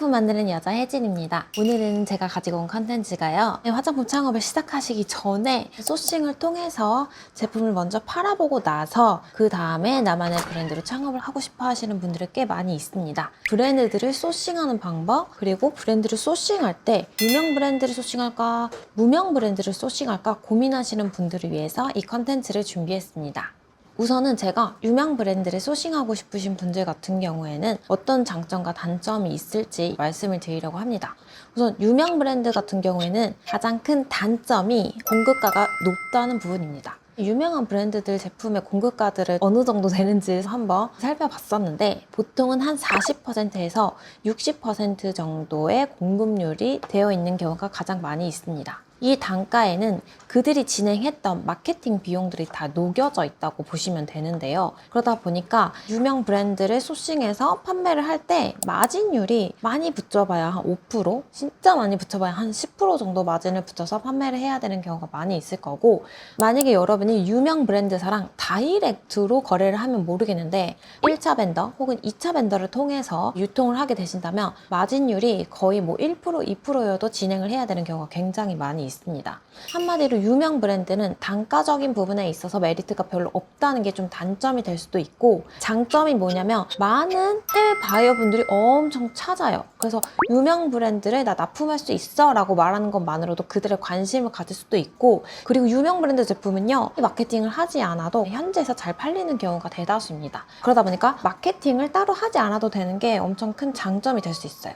화장품 만드는 여자 혜진입니다. 오늘은 제가 가지고 온 컨텐츠가요. 화장품 창업을 시작하시기 전에 소싱을 통해서 제품을 먼저 팔아보고 나서 그 다음에 나만의 브랜드로 창업을 하고 싶어 하시는 분들이 꽤 많이 있습니다. 브랜드들을 소싱하는 방법, 그리고 브랜드를 소싱할 때 유명 브랜드를 소싱할까, 무명 브랜드를 소싱할까 고민하시는 분들을 위해서 이 컨텐츠를 준비했습니다. 우선은 제가 유명 브랜드를 소싱하고 싶으신 분들 같은 경우에는 어떤 장점과 단점이 있을지 말씀을 드리려고 합니다. 우선 유명 브랜드 같은 경우에는 가장 큰 단점이 공급가가 높다는 부분입니다. 유명한 브랜드들 제품의 공급가들을 어느 정도 되는지 한번 살펴봤었는데 보통은 한 40%에서 60% 정도의 공급률이 되어 있는 경우가 가장 많이 있습니다. 이 단가에는 그들이 진행했던 마케팅 비용들이 다 녹여져 있다고 보시면 되는데요. 그러다 보니까 유명 브랜드를 소싱해서 판매를 할 때 마진율이 많이 붙여봐야 한 5%, 진짜 많이 붙여봐야 한 10% 정도 마진을 붙여서 판매를 해야 되는 경우가 많이 있을 거고, 만약에 여러분이 유명 브랜드사랑 다이렉트로 거래를 하면 모르겠는데 1차 벤더 혹은 2차 벤더를 통해서 유통을 하게 되신다면 마진율이 거의 뭐 1%, 2%여도 진행을 해야 되는 경우가 굉장히 많이 있습니다. 한마디로 유명 브랜드는 단가적인 부분에 있어서 메리트가 별로 없다는 게 좀 단점이 될 수도 있고, 장점이 뭐냐면 많은 해외 바이어분들이 엄청 찾아요. 그래서 유명 브랜드를 나 납품할 수 있어 라고 말하는 것만으로도 그들의 관심을 가질 수도 있고, 그리고 유명 브랜드 제품은요 마케팅을 하지 않아도 현지에서 잘 팔리는 경우가 대다수입니다. 그러다 보니까 마케팅을 따로 하지 않아도 되는 게 엄청 큰 장점이 될 수 있어요.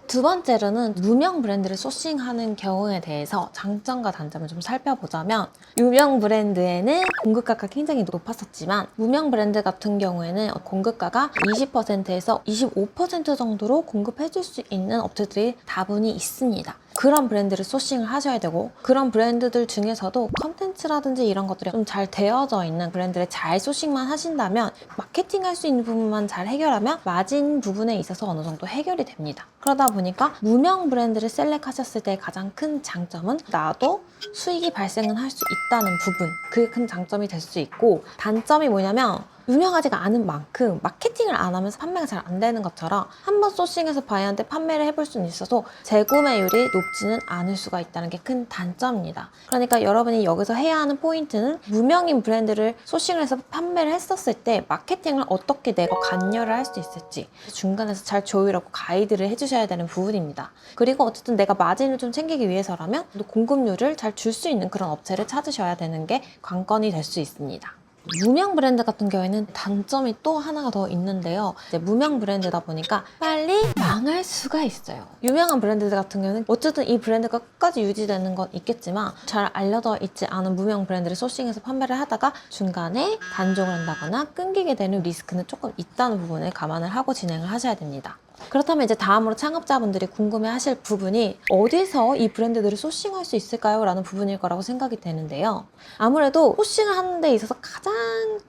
두 번째로는 무명 브랜드를 소싱하는 경우에 대해서 장점과 단점을 좀 살펴보자면, 유명 브랜드에는 공급가가 굉장히 높았었지만 무명 브랜드 같은 경우에는 공급가가 20%에서 25% 정도로 공급해줄 수 있는 업체들이 다분히 있습니다. 그런 브랜드를 소싱을 하셔야 되고, 그런 브랜드들 중에서도 컨텐츠라든지 이런 것들이 좀 잘 되어져 있는 브랜드를 잘 소싱만 하신다면, 마케팅할 수 있는 부분만 잘 해결하면 마진 부분에 있어서 어느 정도 해결이 됩니다. 그러다 보니까 무명 브랜드를 셀렉하셨을 때 가장 큰 장점은 나도 수익이 발생은 할 수 있다는 부분, 그게 큰 장점이 될 수 있고, 단점이 뭐냐면 유명하지가 않은 만큼 마케팅을 안 하면서 판매가 잘 안 되는 것처럼 한번 소싱해서 바이한테 판매를 해볼 수는 있어도 재구매율이 높지는 않을 수가 있다는 게 큰 단점입니다. 그러니까 여러분이 여기서 해야 하는 포인트는 무명인 브랜드를 소싱을 해서 판매를 했었을 때 마케팅을 어떻게 내가 관여를 할 수 있을지 중간에서 잘 조율하고 가이드를 해주셔야 되는 부분입니다. 그리고 어쨌든 내가 마진을 좀 챙기기 위해서라면 또 공급률을 잘 줄 수 있는 그런 업체를 찾으셔야 되는 게 관건이 될 수 있습니다. 무명 브랜드 같은 경우에는 단점이 또 하나가 더 있는데요. 이제 무명 브랜드다 보니까 빨리 망할 수가 있어요. 유명한 브랜드들 같은 경우는 어쨌든 이 브랜드가 끝까지 유지되는 건 있겠지만 잘 알려져 있지 않은 무명 브랜드를 소싱해서 판매를 하다가 중간에 단종을 한다거나 끊기게 되는 리스크는 조금 있다는 부분을 감안을 하고 진행을 하셔야 됩니다. 그렇다면 이제 다음으로 창업자분들이 궁금해하실 부분이 어디서 이 브랜드들을 소싱할 수 있을까요? 라는 부분일 거라고 생각이 되는데요. 아무래도 소싱을 하는 데 있어서 가장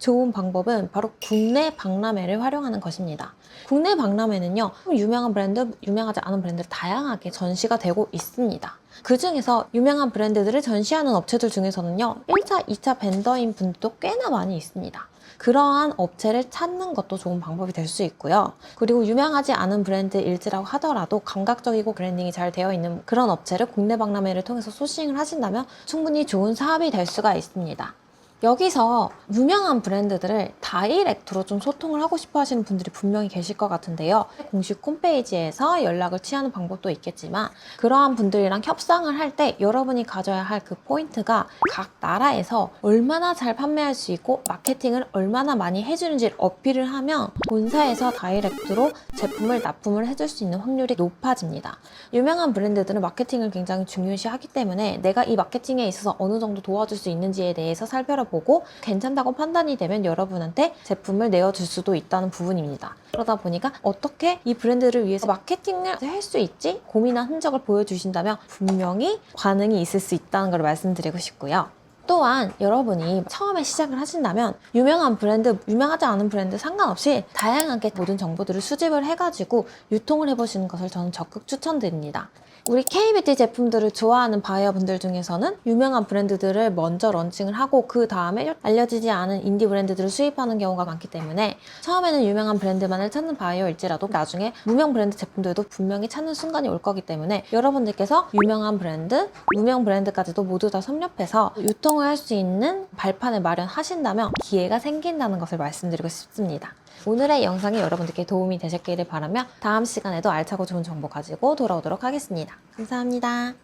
좋은 방법은 바로 국내 박람회를 활용하는 것입니다. 국내 박람회는요, 유명한 브랜드, 유명하지 않은 브랜드를 다양하게 전시가 되고 있습니다. 그 중에서 유명한 브랜드들을 전시하는 업체들 중에서는요, 1차, 2차 벤더인 분들도 꽤나 많이 있습니다. 그러한 업체를 찾는 것도 좋은 방법이 될 수 있고요. 그리고 유명하지 않은 브랜드일지라고 하더라도 감각적이고 브랜딩이 잘 되어 있는 그런 업체를 국내 박람회를 통해서 소싱을 하신다면 충분히 좋은 사업이 될 수가 있습니다. 여기서 유명한 브랜드들을 다이렉트로 좀 소통을 하고 싶어 하시는 분들이 분명히 계실 것 같은데요. 공식 홈페이지에서 연락을 취하는 방법도 있겠지만, 그러한 분들이랑 협상을 할 때 여러분이 가져야 할 그 포인트가 각 나라에서 얼마나 잘 판매할 수 있고 마케팅을 얼마나 많이 해주는지를 어필을 하면 본사에서 다이렉트로 제품을 납품을 해줄 수 있는 확률이 높아집니다. 유명한 브랜드들은 마케팅을 굉장히 중요시하기 때문에 내가 이 마케팅에 있어서 어느 정도 도와줄 수 있는지에 대해서 살펴보고 괜찮다고 판단이 되면 여러분한테 제품을 내어줄 수도 있다는 부분입니다. 그러다 보니까 어떻게 이 브랜드를 위해서 마케팅을 할 수 있지? 고민한 흔적을 보여주신다면 분명히 반응이 있을 수 있다는 걸 말씀드리고 싶고요. 또한 여러분이 처음에 시작을 하신다면 유명한 브랜드, 유명하지 않은 브랜드 상관없이 다양하게 모든 정보들을 수집을 해가지고 유통을 해보시는 것을 저는 적극 추천드립니다. 우리 K뷰티 제품들을 좋아하는 바이어분들 중에서는 유명한 브랜드들을 먼저 런칭을 하고 그 다음에 알려지지 않은 인디 브랜드들을 수입하는 경우가 많기 때문에 처음에는 유명한 브랜드만을 찾는 바이어일지라도 나중에 무명 브랜드 제품들도 분명히 찾는 순간이 올 거기 때문에 여러분들께서 유명한 브랜드, 무명 브랜드까지도 모두 다 섭렵해서 유통을 할 수 있는 발판을 마련하신다면 기회가 생긴다는 것을 말씀드리고 싶습니다. 오늘의 영상이 여러분들께 도움이 되셨기를 바라며 다음 시간에도 알차고 좋은 정보 가지고 돌아오도록 하겠습니다. 감사합니다.